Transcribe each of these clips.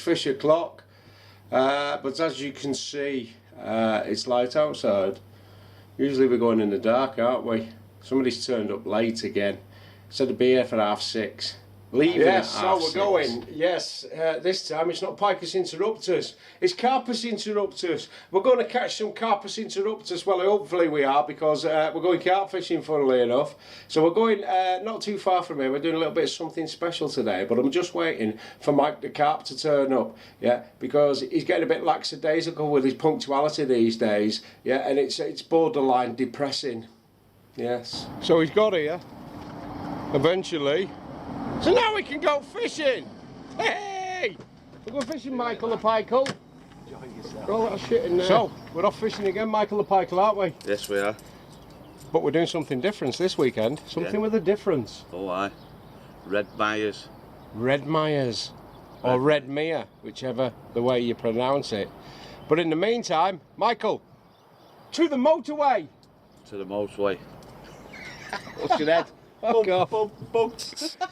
fish o'clock, but as you can see, it's light outside. Usually we're going in the dark, aren't we? Somebody's turned up late again. Said to be here for 6:30. Leaving yes, at 6:30. so we're going. Yes, this time it's not Picus Interruptus, it's Carpus Interruptus. We're going to catch some Carpus Interruptus. Well, hopefully we are, because we're going carp fishing, funnily enough. So we're going not too far from here. We're doing a little bit of something special today, but I'm just waiting for Mike the Carp to turn up. Yeah, because he's getting a bit lackadaisical with his punctuality these days. Yeah, and it's borderline depressing. Yes. So he's got here eventually. So now we can go fishing! Hey! We're going fishing, Michael the Pike'll. Enjoy yourself. Roll that shit in there. So, we're off fishing again, Michael the Pike'll, aren't we? Yes, we are. But we're doing something different this weekend. Something with a difference. Oh, aye. Red Myers. Red Myers. Or Red Mere, whichever the way you pronounce it. But in the meantime, Michael, to the motorway! To the motorway. What's your head? Bump, off. bump.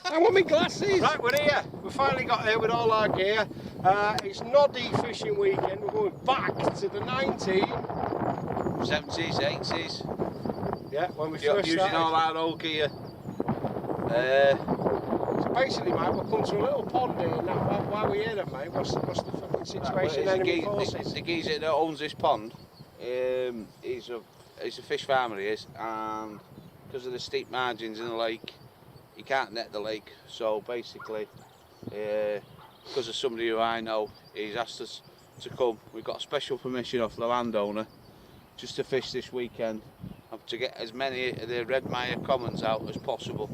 I want my glasses. Right, we're here. We finally got here with all our gear. It's noddy fishing weekend. We're going back to the 70s, 80s. Yeah, when we You're first using started. all our old gear. So basically, mate, we'll come to a little pond here. Now, why are we here then, mate? What's the fucking situation? Enemy forces? The geezer that owns this pond, he's a fish farmer, he is, and because of the steep margins in the lake, he can't net the lake. So basically, because of somebody who I know, he's asked us to come. We've got special permission off the landowner just to fish this weekend and to get as many of the Red Mire Commons out as possible.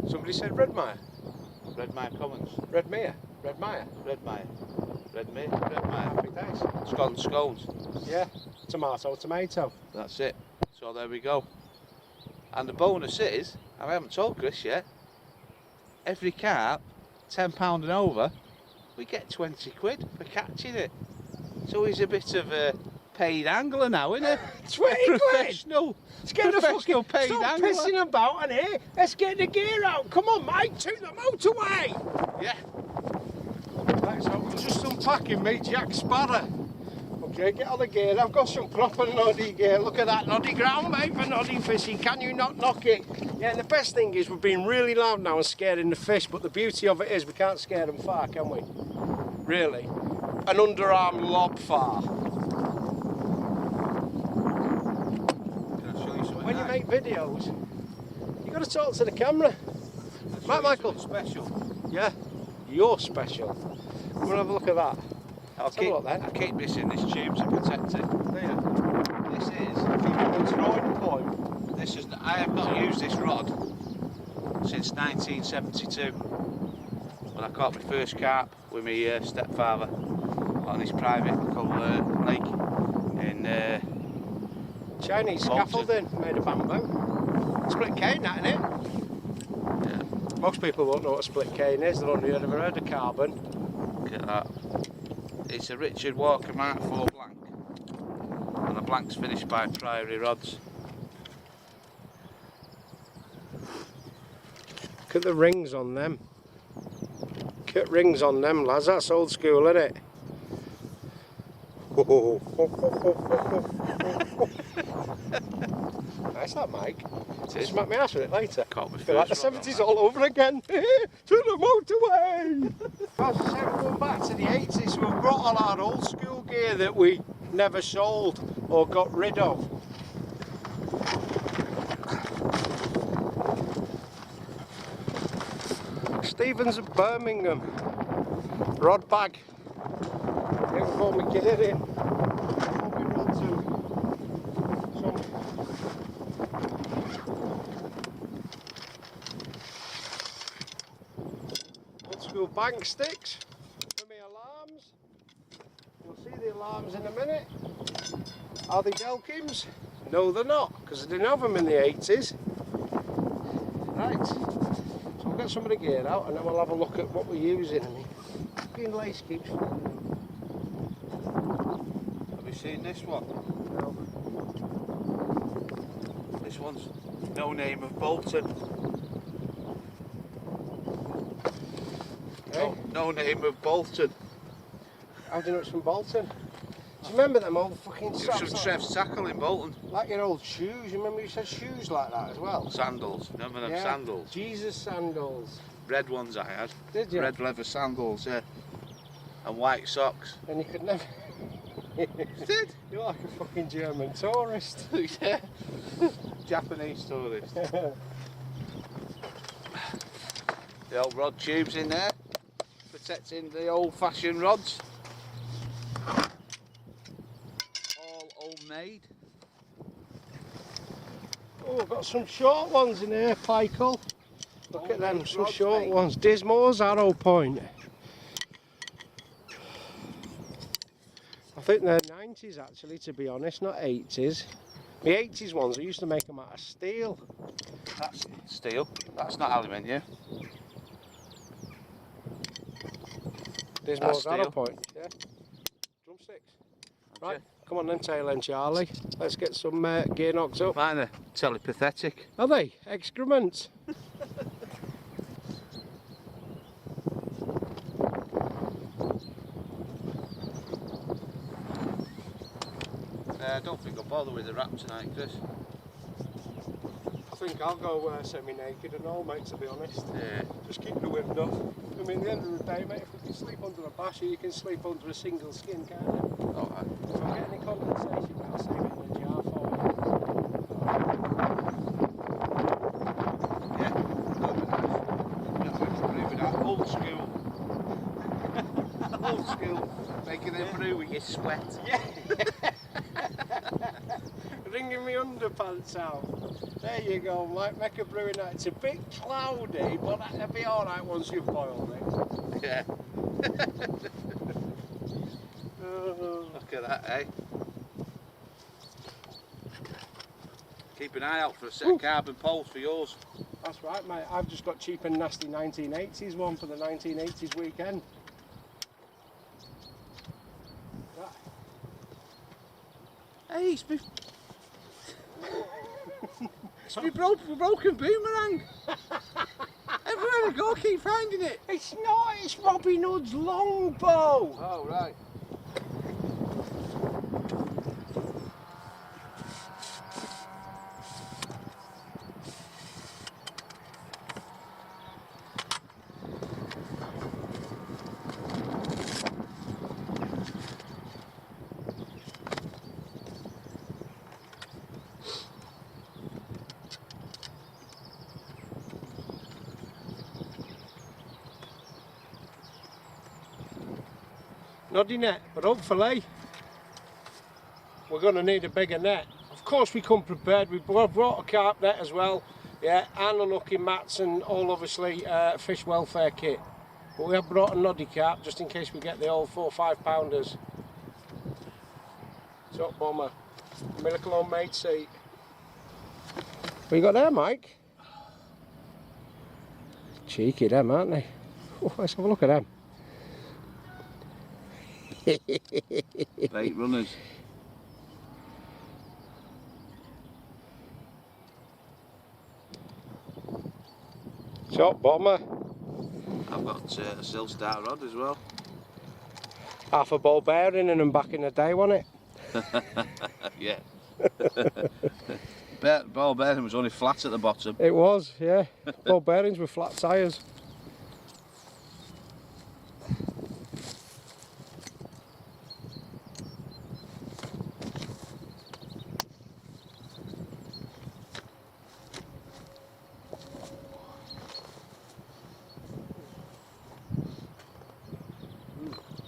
Somebody said Red Mire. Red Mire Commons. Red Mire. Red Mire. Red Mire. Red Mire. Red Mire. Happy days. Scones. Yeah. Tomato. That's it. So there we go. And the bonus is, I haven't told Chris yet, every carp, £10 and over, we get 20 quid for catching it. So he's a bit of a paid angler now, isn't he? 20 quid? Professional. Let's get the fucking paid stop angler. pissing about in here. Let's get the gear out. Come on, mate, to the motorway. Yeah. Right, so we're just unpacking me Jack Sparrow. Okay, get all the gear. I've got some proper noddy gear. Look at that noddy ground, mate, for noddy fishing. Can you not knock it? Yeah, and the best thing is we're being really loud now and scaring the fish, but the beauty of it is we can't scare them far, can we? Really? An underarm lob far. When you make videos, you got to talk to the camera. Right, Michael? Special. Yeah, you're special. Come and have a look at that. I'll keep this in this tube to protect it. There. This is. It's throwing point. I have not used this rod since 1972 when I caught my first carp with my stepfather on this private little lake in Chinese scaffolding made of bamboo. Split cane, that innit? Yeah. Most people won't know what a split cane is. They've only ever heard of carbon. Look at that. It's a Richard Walker Mark IV blank, and the blank's finished by Priory rods. Look at the rings on them. Look at rings on them, lads. That's old school, isn't it? Nice that, Mike. Smack me ass with it later. Caught me Feel like the 70s all over again. To the motorway. As I said, we're going back to the 80s. We've brought all our old school gear that we never sold or got rid of. Stevens of Birmingham. Rod bag. Here we've got my gear in. Before we run to some old school bank sticks for my alarms. You'll see the alarms in a minute. Are they Delkims? No, they're not, because they didn't have them in the 80s. Right, so we'll get some of the gear out and then we'll have a look at what we're using. And the fucking lace keeps falling. Have you seen this one? No. This one's No Name of Bolton. Hey? No Name of Bolton. How do you know it's from Bolton? Do you remember them old fucking It was straps? from Trev's Tackle in Bolton. Like your old shoes. You remember you said shoes like that as well? Sandals. Remember them sandals? Jesus sandals. Red ones I had. Did you? Red leather sandals, yeah. And white socks. And you could never... Did? You're like a fucking German tourist. Yeah. Japanese tourist. The old rod tubes in there, protecting the old-fashioned rods. All homemade. Oh, I've got some short ones in here, Pikel. Look at them, some rods, short mate. ones. Dismore's Arrow Point. I think they're 90s actually, to be honest, not 80s. The 80s ones, I used to make them out of steel. That's steel. That's not aluminium. Dismore's steel. Arrow Point. Yeah. Drumsticks. Right, come on then, tail end Charlie. Let's get some gear knocks up. Mine are telepathetic. Are they? Excrement. I don't think I'll bother with the wrap tonight, Chris. I think I'll go semi-naked and all, mate, to be honest. Yeah. Just keep the wind off. I mean, at the end of the day, mate, if we can sleep under a basher, you can sleep under a single skin, can't you? Alright. If I get any condensation, mate, I'll save it in the jar for Yeah. Old school. Old school. Making them brew with your sweat. you. Yeah. Wringing my underpants out. There you go, mate. Make a brewing night. It's a bit cloudy, but that'll be alright once you've boiled it. Yeah. Oh. Look at that, eh? Keep an eye out for a set of carbon poles for yours. That's right, mate. I've just got cheap and nasty 1980s one for the 1980s weekend. Right. Hey, it's my broken boomerang. Everywhere I go, I keep finding it. It's not, it's Robin Hood's longbow. Oh, right. Noddy net, but hopefully we're going to need a bigger net. Of course we come prepared, we've brought a carp net as well, yeah, and unhooking mats and all obviously fish welfare kit. But we have brought a noddy carp just in case we get the old 4 or 5 pounders. Top bomber, miracle homemade seat. What you got there, Mike? Cheeky them, aren't they? Oh, let's have a look at them. Late runners. Top bomber. I've got a Silstar rod as well. Half a ball bearing in them back in the day, wasn't it? Yeah. Ball bearing was only flat at the bottom. It was, yeah. Ball bearings with flat tyres.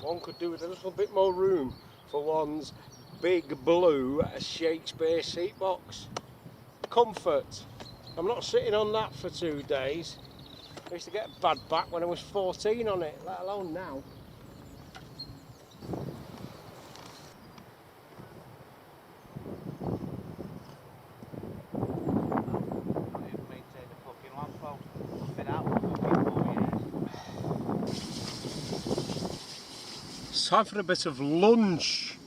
One could do with a little bit more room for one's big blue Shakespeare seat box. Comfort. I'm not sitting on that for 2 days. I used to get a bad back when I was 14 on it, let alone now. It's time for a bit of lunch.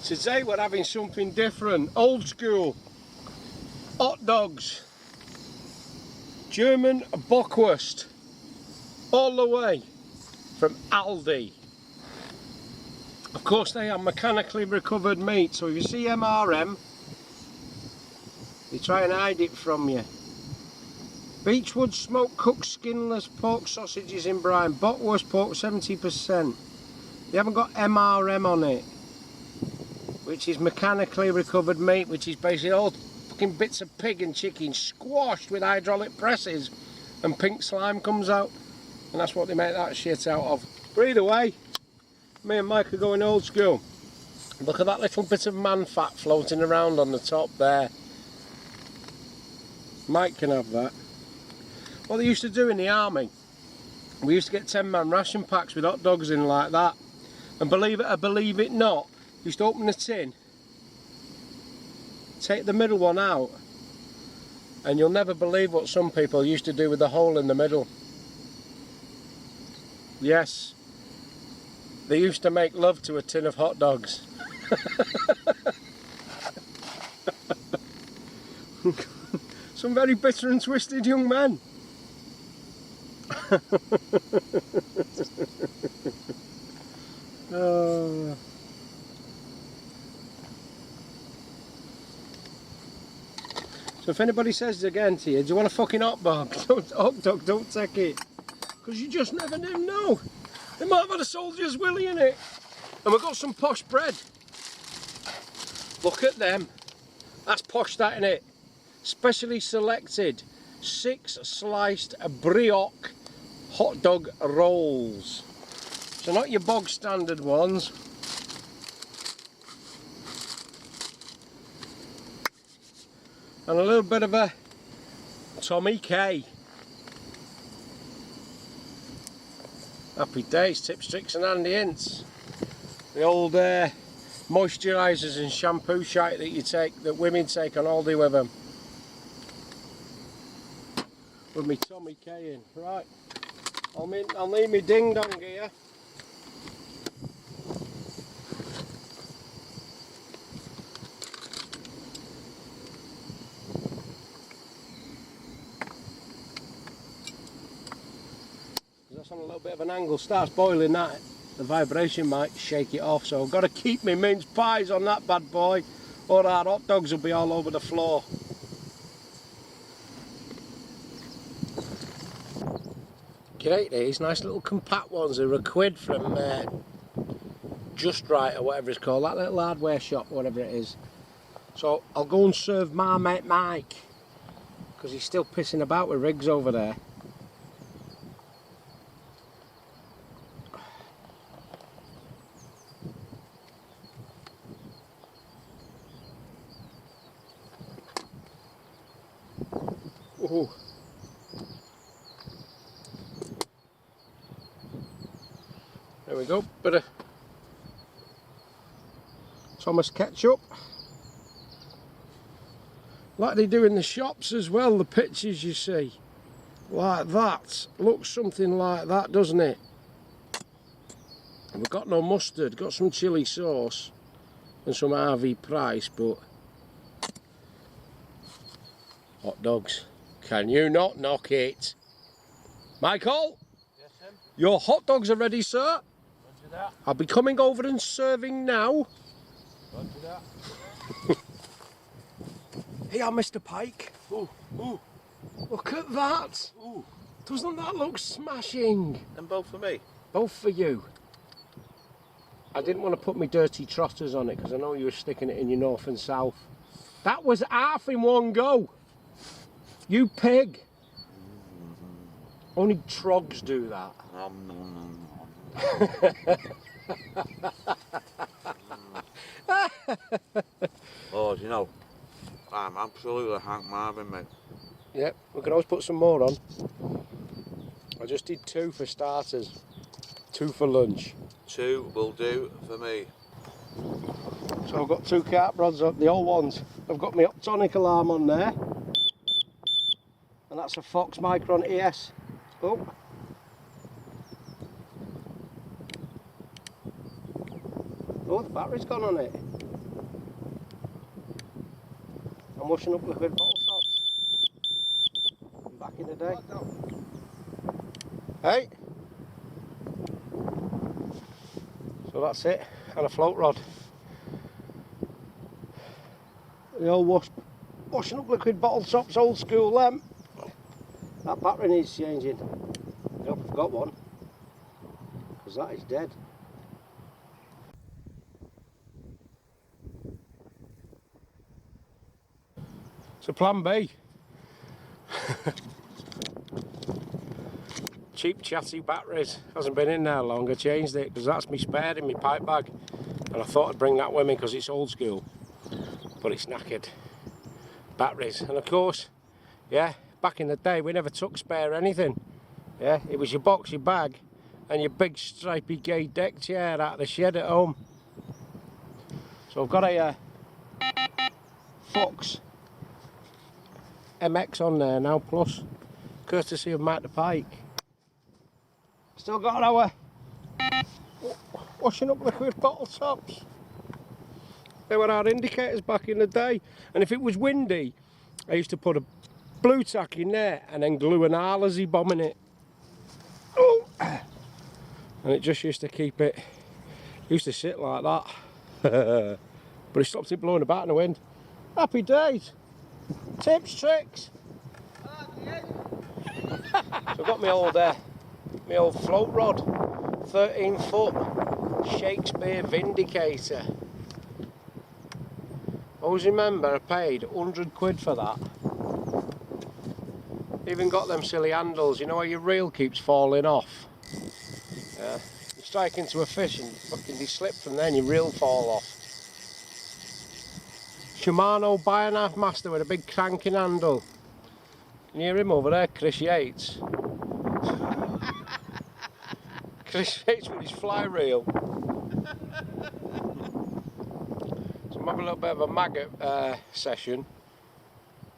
Today we're having something different, old school. Hot dogs, German bockwurst, all the way from Aldi. Of course they are mechanically recovered meat, so if you see MRM, they try and hide it from you. Beechwood smoked cooked skinless pork sausages in brine, bockwurst pork 70%. They haven't got MRM on it, which is mechanically recovered meat, which is basically all fucking bits of pig and chicken squashed with hydraulic presses and pink slime comes out, and that's what they make that shit out of. But either way, me and Mike are going old school. Look at that little bit of man fat floating around on the top there. Mike can have that. What they used to do in the army, we used to get 10-man ration packs with hot dogs in like that, and believe it or believe it not, you used to open the tin, take the middle one out, and you'll never believe what some people used to do with the hole in the middle. Yes, they used to make love to a tin of hot dogs. Some very bitter and twisted young men. Oh. So if anybody says again to you, do you want a fucking hot dog? Don't take it. Because you just never do know. They might have had a soldier's willy in it. And we've got some posh bread. Look at them. That's posh, that, innit? Specially selected 6 sliced brioche hot dog rolls. So not your bog standard ones. And a little bit of a Tommy K. Happy days, tips, tricks and handy hints. The old moisturisers and shampoo shite that you take, that women take on holiday with them. With me Tommy K in. Right, I'll need me ding dong here. That's on a little bit of an angle, starts boiling that, the vibration might shake it off, so I've got to keep my mince pies on that bad boy or our hot dogs will be all over the floor. Great, these nice little compact ones, they're £1 from Just Right or whatever it's called, that little hardware shop, whatever it is. So I'll go and serve my mate Mike, because he's still pissing about with rigs over there. Ooh. There we go, bit of Thomas ketchup. Like they do in the shops as well, the pictures you see. Like that. Looks something like that, doesn't it? And we've got no mustard, got some chilli sauce and some RV Price, but hot dogs. Can you not knock it? Michael? Yes, Tim? Your hot dogs are ready, sir. Roger that. I'll be coming over and serving now. Roger that. Here, Mr. Pike. Ooh, ooh, Look at that. ooh. Doesn't that look smashing? And both for me? Both for you. I didn't want to put my dirty trotters on it because I know you were sticking it in your north and south. That was half in one go. You pig. Only trogs do that. Oh, do you know, I'm absolutely Hank Marvin, mate. Yep, we can always put some more on. I just did 2 for starters, 2 for lunch. 2 will do for me. So I've got 2 carp rods up, the old ones. I've got my optonic alarm on there. And that's a Fox Micron ES. Oh. Oh, the battery's gone on it. I'm washing up liquid bottle tops. Back in the day. Hey. So that's it. and a float rod. The old washing up liquid bottle tops, old school lamp. That battery needs changing. I hope I've got one, because that is dead. So plan B. Cheap chassis batteries. Hasn't been in there long. I changed it because that's me spare in my pipe bag. And I thought I'd bring that with me because it's old school. But it's knackered. Batteries. And of course, yeah, back in the day we never took spare anything. Yeah, it was your box, your bag, and your big stripy gay deck chair out of the shed at home. So I've got a Fox MX on there now, plus courtesy of Matt the Pike. Still got our washing up liquid bottle tops. They were our indicators back in the day, and if it was windy I used to put a blue tack in there and then glue an Arlesy bomb in it. Oh. And it just used to keep it, used to sit like that. But it stopped it blowing about in the wind. Happy days. Tips, tricks. So I've got my old float rod, 13-foot Shakespeare Vindicator. Always remember I paid 100 quid for that. Even got them silly handles, you know where your reel keeps falling off? Yeah. You strike into a fish and fucking you slip from there and your reel fall off. Shimano Bionav Master with a big cranking handle. Can you hear him over there? Chris Yates. Chris Yates with his fly reel. So I'm having a little bit of a maggot session.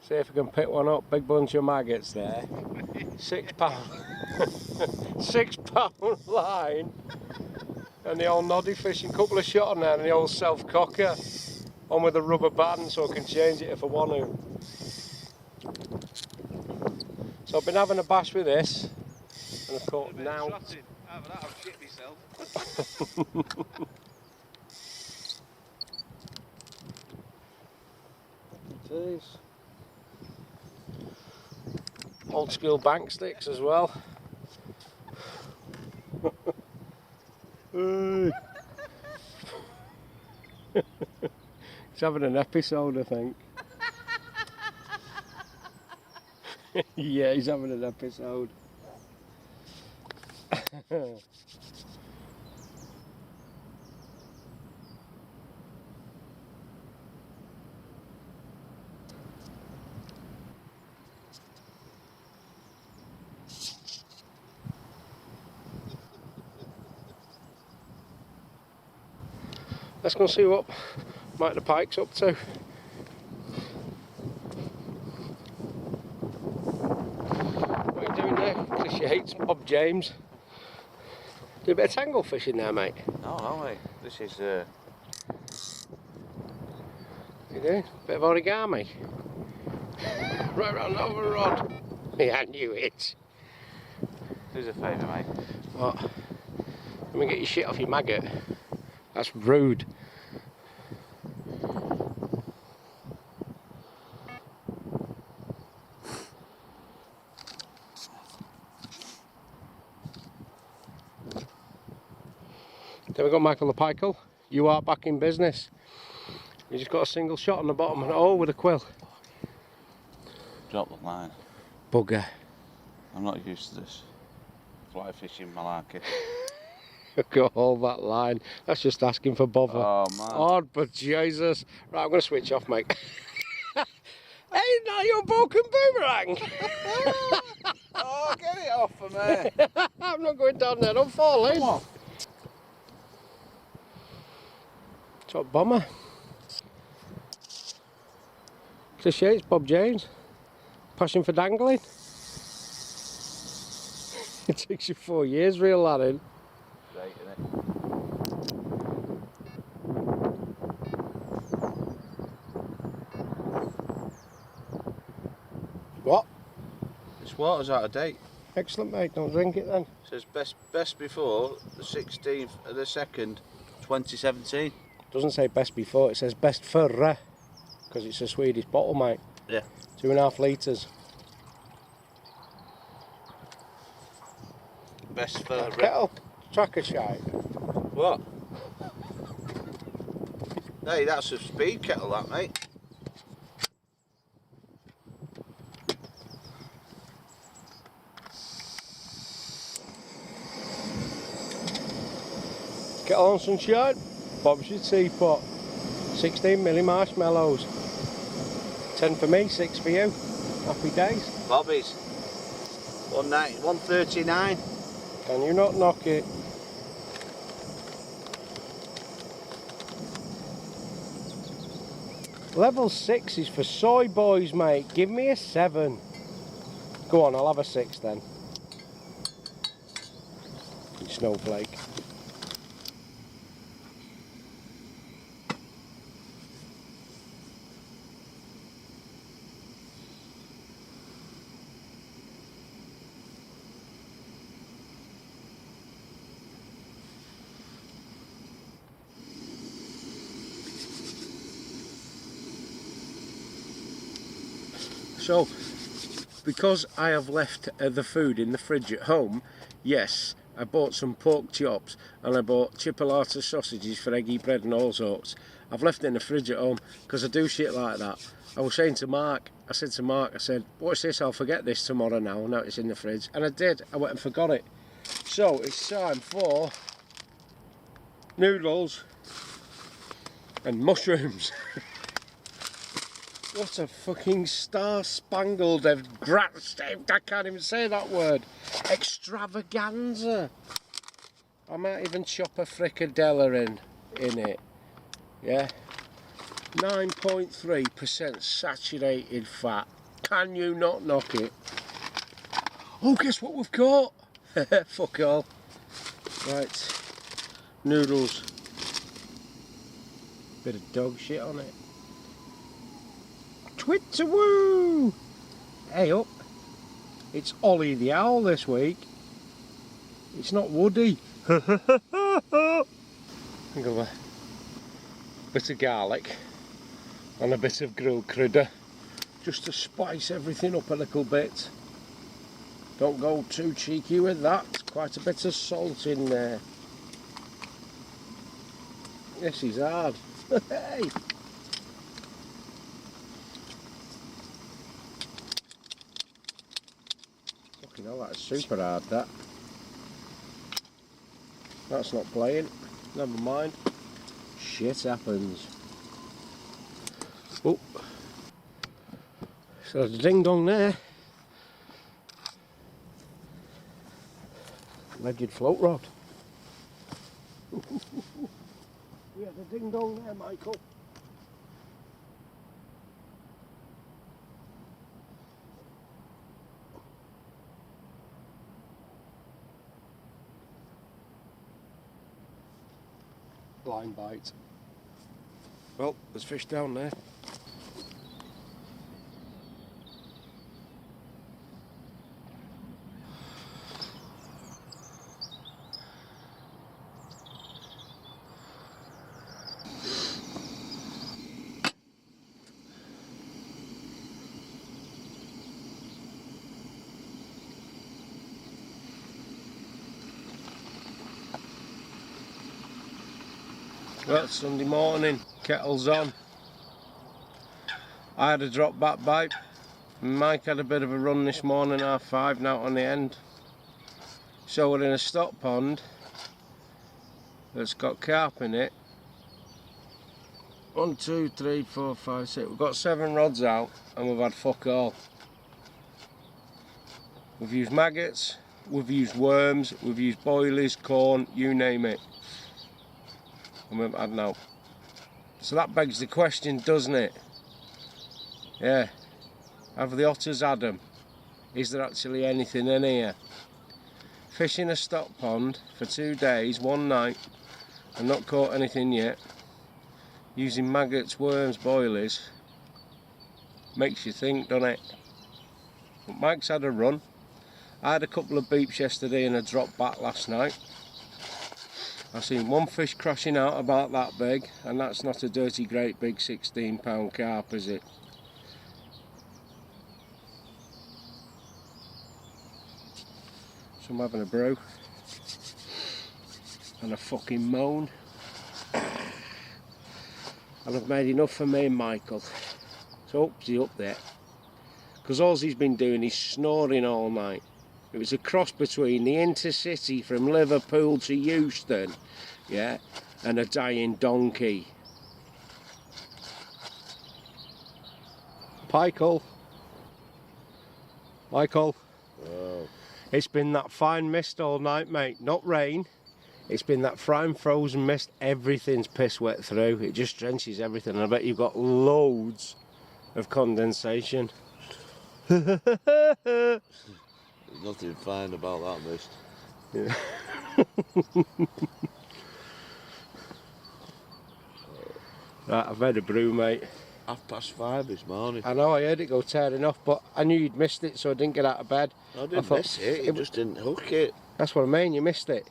See if I can pick one up. Big bunch of maggots there. £6. £6 line. And the old noddy fishing. Couple of shot on there and the old self cocker. On with a rubber band so I can change it if I want to. So I've been having a bash with this, and I've caught now. I'll shit myself. It is. Old school bank sticks as well. He's having an episode, I think. Yeah, he's having an episode. Let's go and see what Mike the Pike's up to. What are you doing there? Chris Yates, Bob James. Do a bit of tangle fishing there, mate. No, mate. This is You do? Bit of origami. Right round over rod. Yeah, I knew it. do us a favour, mate. What? Let me get your shit off your maggot. That's rude. There we go, Michael the Pike'll. You are back in business. You just got a single shot on the bottom and oh, with a quill. Drop the line. Bugger. I'm not used to this. Fly fishing malarkey. Go hold that line. That's just asking for bother. Oh man. Oh, but Jesus. Right, I'm going to switch off, mate. Hey, now your broken boomerang. Oh, get it off of me. I'm not going down there, don't fall in. Come on. Top bomber. Chris Yates, Bob James. Passion for dangling. It takes you 4 years, reel that in. Great, innit? What? This water's out of date. Excellent, mate. Don't drink it then. It says best before the 16th of the 2nd, 2017. Doesn't say best before, it says best förra, because it's a Swedish bottle, mate. Yeah. 2.5 litres. Best for Kettle tracker shite. What? Hey, that's a speed kettle, that, mate. Kettle on some shite. Bob's your teapot. 16mm marshmallows. 10 for me, 6 for you. Happy days. Bobby's. 139. Can you not knock it? Level 6 is for soy boys, mate. Give me a 7. Go on, I'll have a 6 then. You snowflake. So, because I have left the food in the fridge at home, yes, I bought some pork chops and I bought chipolata sausages for eggy bread and all sorts. I've left it in the fridge at home because I do shit like that. I was saying to Mark, I said, watch this, I'll forget this tomorrow now it's in the fridge. And I did, I went and forgot it. So, it's time for noodles and mushrooms. What a fucking star-spangled, I can't even say that word, extravaganza. I might even chop a fricadella in it, yeah. 9.3% saturated fat. Can you not knock it? Oh, guess what we've got? Fuck all. Right, noodles. Bit of dog shit on it. Twit-a-woo! Hey up, it's Ollie the Owl this week. It's not Woody. Think of a bit of garlic and a bit of grilled critter just to spice everything up a little bit. Don't go too cheeky with that. Quite a bit of salt in there. This is hard. Hey! Fucking hell, that's super hard, that. That's not playing. Never mind. Shit happens. Oh. So there's a ding dong there. Alleged float rod. We had a ding dong there, Michael. Line bite. Well, there's fish down there. Well, it's Sunday morning, kettle's on. I had a drop back bite. Mike had a bit of a run this morning, 5:30 now on the end. So we're in a stock pond that's got carp in it. 1, 2, 3, 4, 5, 6. We've got 7 rods out and we've had fuck all. We've used maggots, we've used worms, we've used boilies, corn, you name it. And we've had no. So that begs the question, doesn't it? Yeah. Have the otters had them? Is there actually anything in here? Fishing a stock pond for 2 days, 1 night, and not caught anything yet. Using maggots, worms, boilies. Makes you think, doesn't it? But Mike's had a run. I had a couple of beeps yesterday and a drop back last night. I've seen one fish crashing out about that big, and that's not a dirty great big 16-pound carp, is it? So I'm having a brew and a fucking moan, and I've made enough for me and Michael. So upsy up there, because all he's been doing is snoring all night. It was a cross between the intercity from Liverpool to Euston, yeah, and a dying donkey. Michael. Michael. Oh. It's been that fine mist all night, mate. Not rain. It's been that fine frozen mist. Everything's piss wet through. It just drenches everything. And I bet you've got loads of condensation. There's nothing fine about that mist. Yeah. Right, I've made a brew, mate. 5:30 this morning. I know, I heard it go tearing off, but I knew you'd missed it, so I didn't get out of bed. I didn't miss it, you just didn't hook it. That's what I mean, you missed it.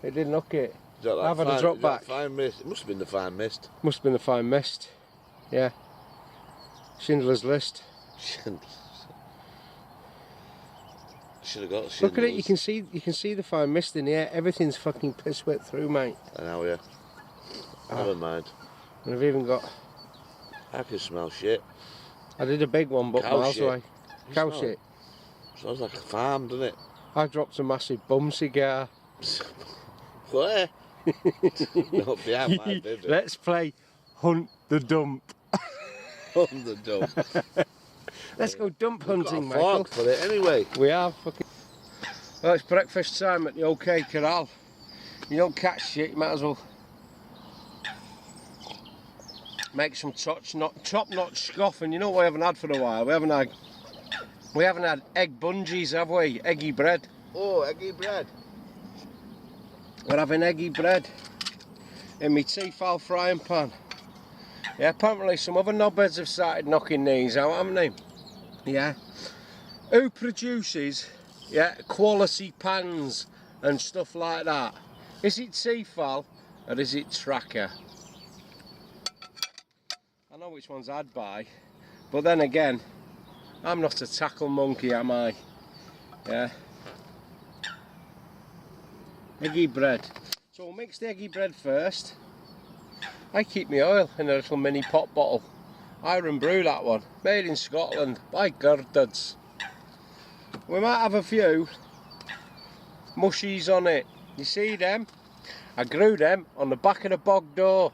It didn't hook it. Is that I've had a drop is that back. Fine mist. It must have been the fine mist. Must have been the fine mist. Yeah. Schindler's List. Should have got Schindler's. Look at it, you can see the fine mist in the air. Everything's fucking piss wet through, mate. I know, yeah. Never mind. And I've even got, I can smell shit. I did a big one, but Cow miles shit. away. You Cow smell shit. it? Smells like a farm, doesn't it? I dropped a massive bum cigar. Where? Not behind my bibby. Let's play Hunt the Dump. On the dump. Let's go dump We've got hunting, a Michael. fork for it anyway. We are fucking. Well, it's breakfast time at the OK Corral. You don't catch shit, you might as well make some top-notch scoff. And you know what we haven't had for a while? We haven't had egg bungees, have we? Eggy bread. Oh, eggy bread. We're having eggy bread in my Tefal frying pan. Yeah, apparently some other knobheads have started knocking these out, haven't they? Yeah. Who produces, yeah, quality pans and stuff like that? Is it Tefal or is it Tracker? I know which ones I'd buy, but then again, I'm not a tackle monkey, am I? Yeah. Eggy bread. So we'll mix the eggy bread first. I keep my oil in a little mini pot bottle. Iron Brew, that one. Made in Scotland by Gurduds. We might have a few mushies on it. You see them? I grew them on the back of the bog door.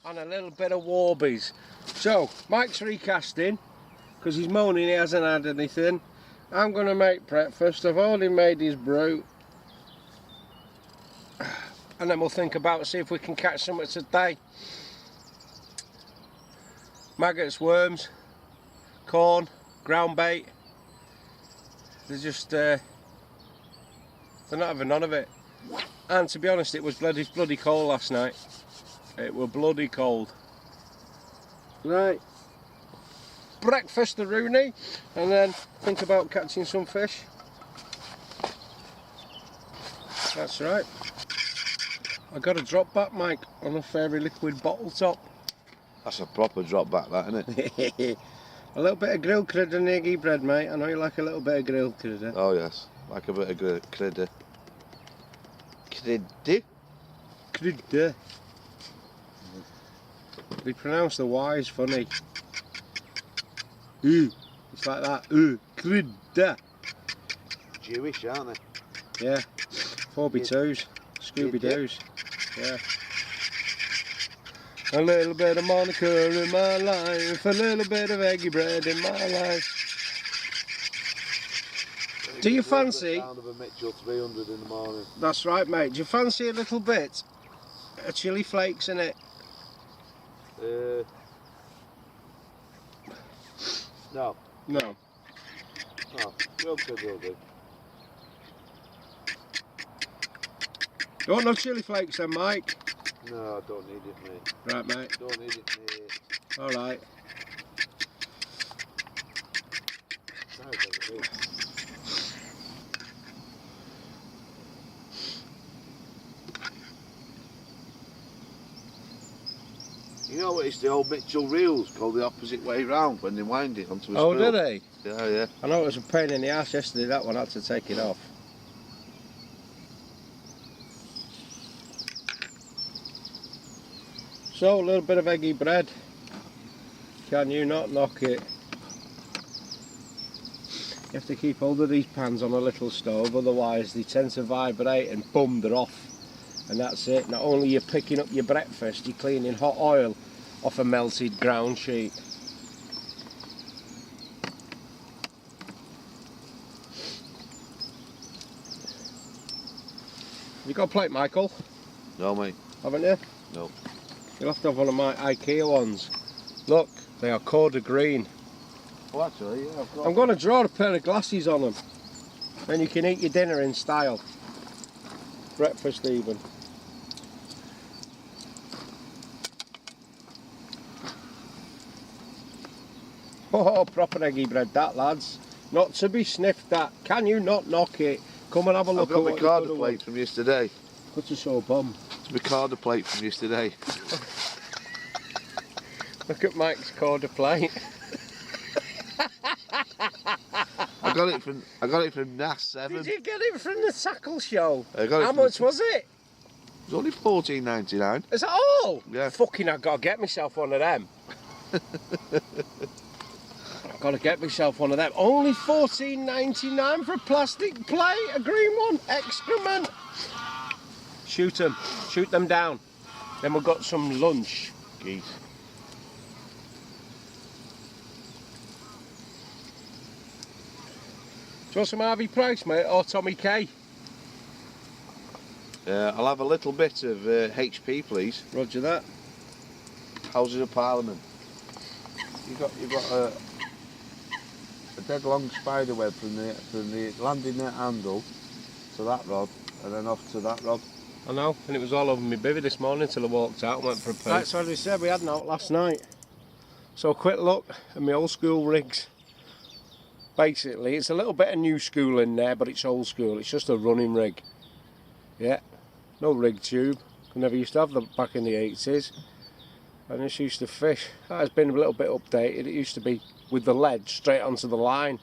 And a little bit of Warbies. So, Mike's recasting, because he's moaning he hasn't had anything. I'm going to make breakfast. I've already made his brew. And then we'll think about see if we can catch something today. Maggots, worms, corn, ground bait. They're just, they're not having none of it. And to be honest, it was bloody cold last night. It were bloody cold. Right. Breakfast the Rooney, and then think about catching some fish. That's right. I got a drop back, Mike, on a fairy liquid bottle top. That's a proper drop back, that, isn't it? A little bit of grilled critter and eggy bread, mate. I know you like a little bit of grilled critter. Oh yes, like a bit of critter. Critter? Critter. They pronounce the Y's funny. It's like that. Critter. Jewish, aren't they? Yeah. 4B2s. Scooby-Doos. Yeah. A little bit of Monica in my life, a little bit of eggy bread in my life. Do you fancy? The sound of a Mitchell 300 in the morning. That's right, mate. Do you fancy a little bit of chili flakes in it? No. No. No. Real good will do. You want no chili flakes then, Mike? No, I don't need it, mate. Right, mate. Don't need it, mate. Alright. Nice, You know what? It's the old Mitchell reels go the opposite way round when they wind it onto a Oh, spool. do they? Yeah, yeah. I know it was a pain in the ass yesterday, that one, I had to take it off. So, a little bit of eggy bread. Can you not knock it? You have to keep hold of these pans on a little stove, otherwise they tend to vibrate and boom, they're off. And that's it. Not only you're picking up your breakfast, you're cleaning hot oil off a melted ground sheet. You got a plate, Michael? No, mate. Haven't you? No. You'll have to have one of my IKEA ones. Look, they are Corda green. Oh, actually, yeah, I've got. I'm going to draw a pair of glasses on them. Then you can eat your dinner in style. Breakfast even. Oh, proper eggy bread that, lads. Not to be sniffed at. Can you not knock it? Come and have a look I've got at my what carder you've plate from yesterday. Put a sore bum. It's my carder plate from yesterday. Look at Mike's Corda plate. I got it from NAS 7. Did you get it from the tackle show? I got it How from the much was it? It was only $14.99. Is that all? Yeah. Fucking, I've got to get myself one of them. I've got to get myself one of them. Only $14.99 for a plastic plate, a green one. Excrement. Shoot them. Shoot them down. Then we've got some lunch. Geese. Do you want some Harvey Price, mate, or Tommy K? I'll have a little bit of HP, please. Roger that. Houses of Parliament. You've got a dead long spider web from the landing net handle to that rod, and then off to that rod. I know, and it was all over my bivvy this morning till I walked out and went for a poo. Right, so as we said, we had an out last night. So a quick look at my old school rigs. Basically, it's a little bit of new school in there, but it's old school. It's just a running rig. Yeah, no rig tube. I never used to have them back in the 80s. I just used to fish. That has been a little bit updated. It used to be with the lead straight onto the line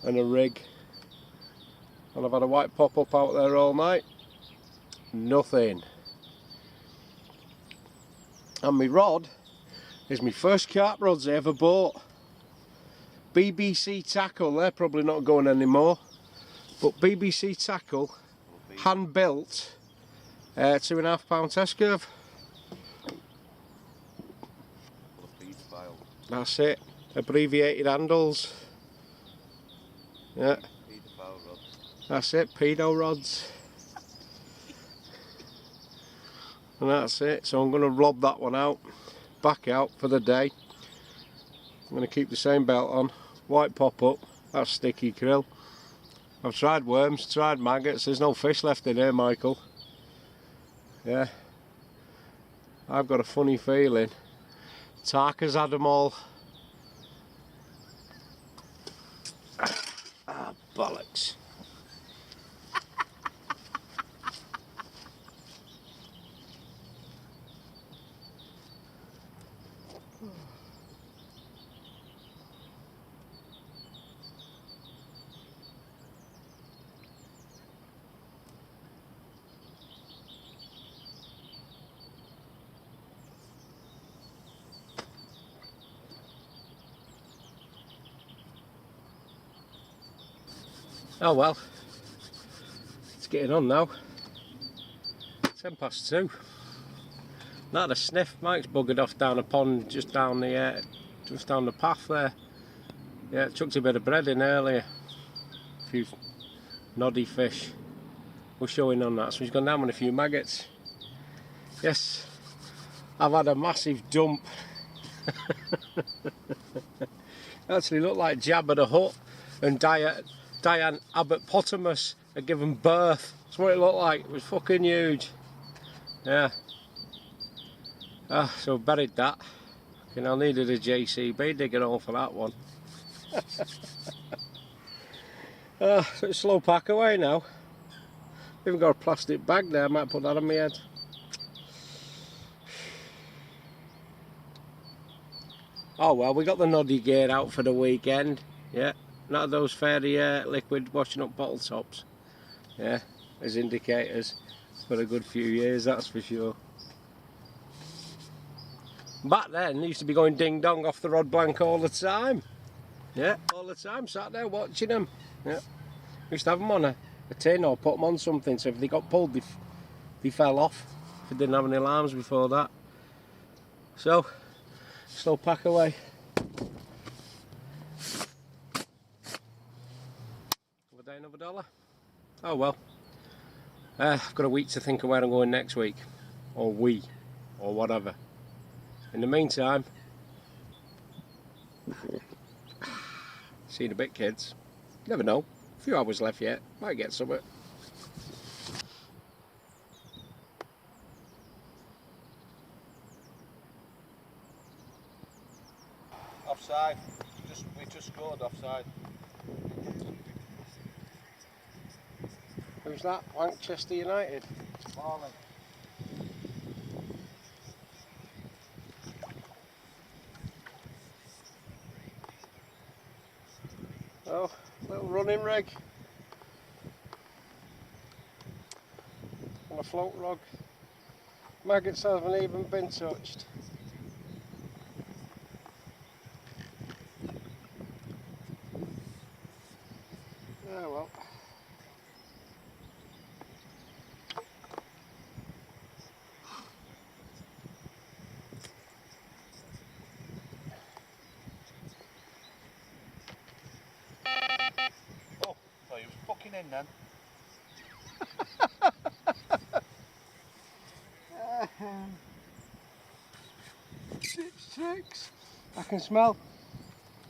and a rig. And I've had a white pop up out there all night. Nothing. And my rod is my first carp rods I ever bought. BBC tackle, they're probably not going anymore, but BBC tackle, hand built, 2.5 pound test curve. That's it, abbreviated handles. Yeah, that's it, pedo rods. And that's it, so I'm going to lob that one out, back out for the day. I'm going to keep the same belt on. White pop up, that's sticky krill. I've tried worms, tried maggots, there's no fish left in here, Michael. Yeah, I've got a funny feeling Tarka's had them all. Ah, bollocks. Oh well, it's getting on now. 2:10. Not a sniff. Mike's buggered off down a pond just down the path there. Yeah, chucked a bit of bread in earlier. A few noddy fish. We're showing on that, so he's gone down with a few maggots. Yes, I've had a massive dump. Actually looked like Jabba the Hutt and Diane Abbott Potamus had given birth. That's what it looked like. It was fucking huge. Yeah. So buried that. And I needed a JCB digging hole for that one. So it's slow pack away now. Even got a plastic bag there. I might put that on my head. Oh well, we got the noddy gear out for the weekend. Yeah, not those fairy liquid washing up bottle tops. Yeah, as indicators for a good few years, that's for sure. Back then, they used to be going ding dong off the rod blank all the time. Yeah, all the time, sat there watching them. Yeah, we used to have them on a tin or put them on something, so if they got pulled, they fell off. If we didn't have any alarms before that. So, still pack away. Another day, another dollar. Oh well. I've got a week to think of where I'm going next week. Or or whatever. In the meantime, see you in a bit, kids. Never know. A few hours left yet. Might get something. Offside. We just scored offside. Who's that? Manchester United. Morning. Oh, little running rig. On a float log. Maggots haven't even been touched. Oh well. Oh, thought he was fucking in then. Tricks. I can smell.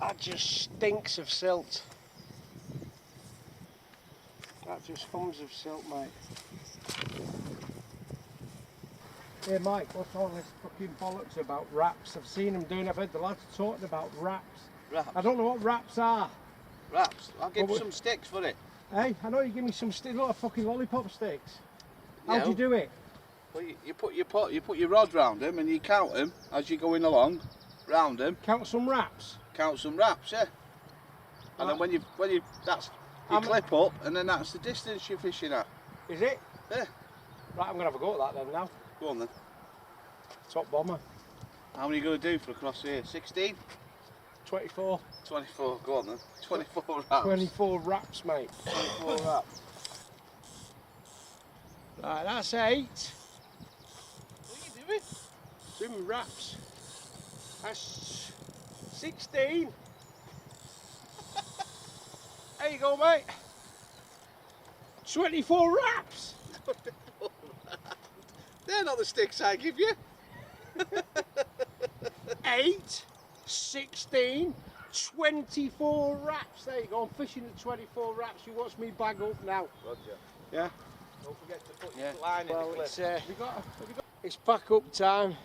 That just stinks of silt. That just hums of silt, mate. Hey Mike, what's all this fucking bollocks about wraps? I've seen them doing, I've heard the lads talking about wraps. Wraps. I don't know what wraps are. Wraps. I'll give you Well, some sticks for it. Hey, I know you give me some sticks, a lot of fucking lollipop sticks. How Yeah. do you do it? Well, you put your rod round them and you count them as you're going along. Round them. Count some wraps. Count some wraps, yeah. And then when you that's you clip up, and then that's the distance you're fishing at. Is it? Yeah. Right, I'm gonna have a go at that then now. Go on then. Top bomber. How many are you going to do for across here? 16? 24. 24. Go on then. 24 wraps. 24 wraps, mate. 24 wraps. Right, that's 8. What are you doing? Some wraps. That's 16. There you go, mate. 24 wraps. They're not the sticks I give you. 8, 16, 24 wraps. There you go. I'm fishing at 24 wraps. You watch me bag up now. Roger. Yeah. Don't forget to put Yeah. your line in Well, the clip. it's pack up time.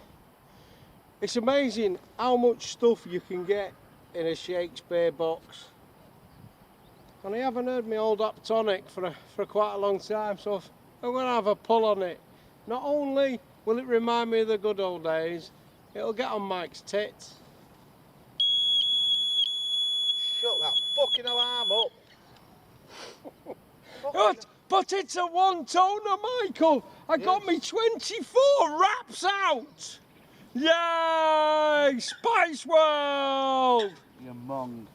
It's amazing how much stuff you can get in a Shakespeare box. And I haven't heard my old Aptonic for quite a long time, so I'm going to have a pull on it. Not only will it remind me of the good old days, it'll get on Mike's tits. Shut that fucking alarm up. But it's a one-toner, Michael. I got me 24 wraps out. Yay! Spice World! You mong.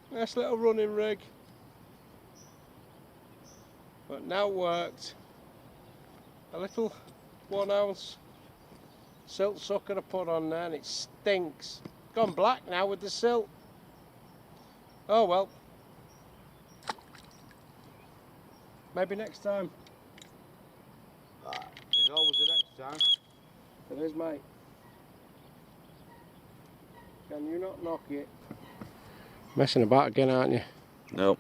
Nice little running rig. But now worked. A little 1 ounce silt sucker I put on there and it stinks. Gone black now with the silt. Oh well. Maybe next time. There's always the next time. There is, mate. Can you not knock it? Messing about again, aren't you? No.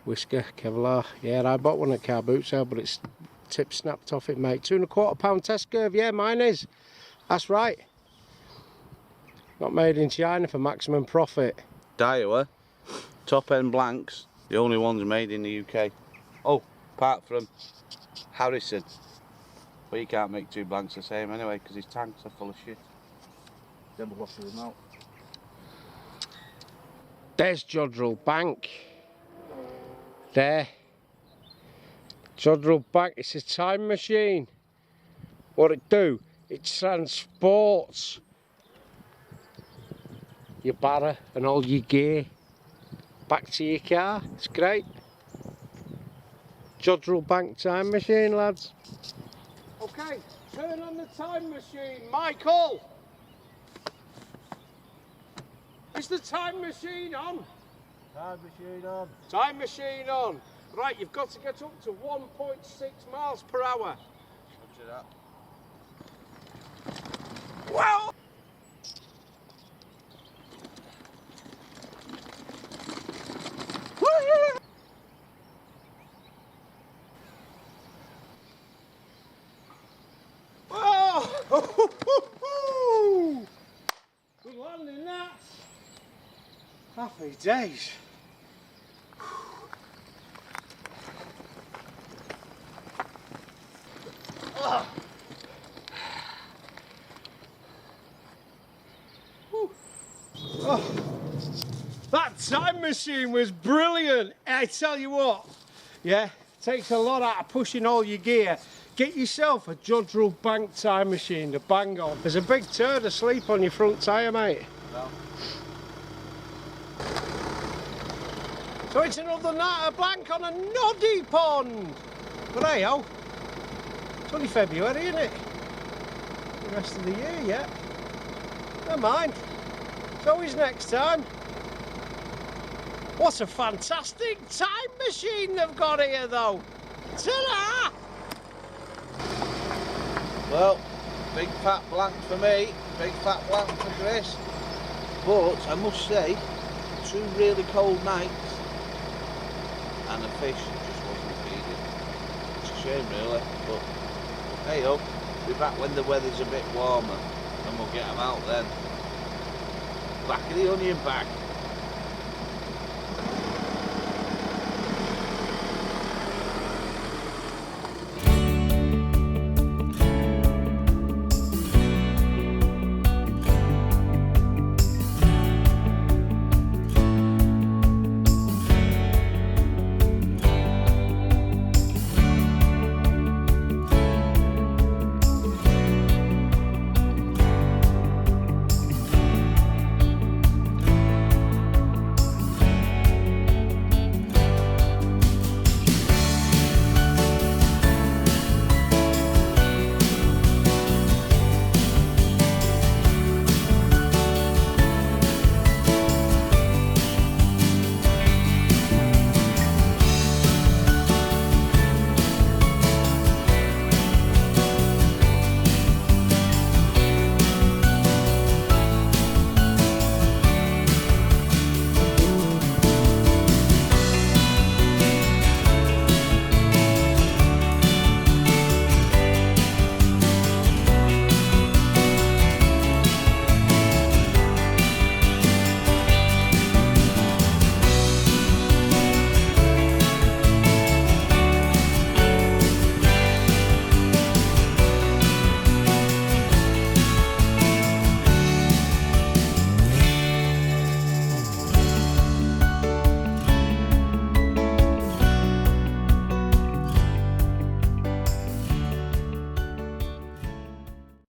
Whisker, Kevlar. Yeah, I bought one at Car Boot Sale, but it's tip snapped off it, mate. 2 1/4 pound test curve, yeah, mine is. That's right. Not made in China for maximum profit. Daiwa, top end blanks, the only ones made in the UK. Oh, apart from Harrison. But you can't make 2 blanks the same anyway because his tanks are full of shit. Never washes them out. There's Jodrell Bank. There. Jodrell Bank, it's a time machine. What it do? It transports your barra and all your gear back to your car. It's great. Jodrell Bank time machine, lads. Okay, turn on the time machine, Michael. Is the time machine on? Time machine on. Time machine on. Right, you've got to get up to 1.6 miles per hour. Wow! Oh! Good landing that. Happy days. Oh, that time machine was brilliant. I tell you what, yeah, takes a lot out of pushing all your gear. Get yourself a Jodrell Bank time machine to bang on. There's a big turd asleep on your front tyre, mate. No. So it's another night of blank on a noddy pond. But hey, oh, it's only February, isn't it? The rest of the year, yeah. Never mind. It's always next time. What a fantastic time machine they've got here, though. Ta-da! Well, big fat blank for me, big fat blank for Chris. But I must say, 2 really cold nights and the fish just wasn't feeding. It's a shame really, but hey ho, be back when the weather's a bit warmer and we'll get them out then. Back of the onion bag.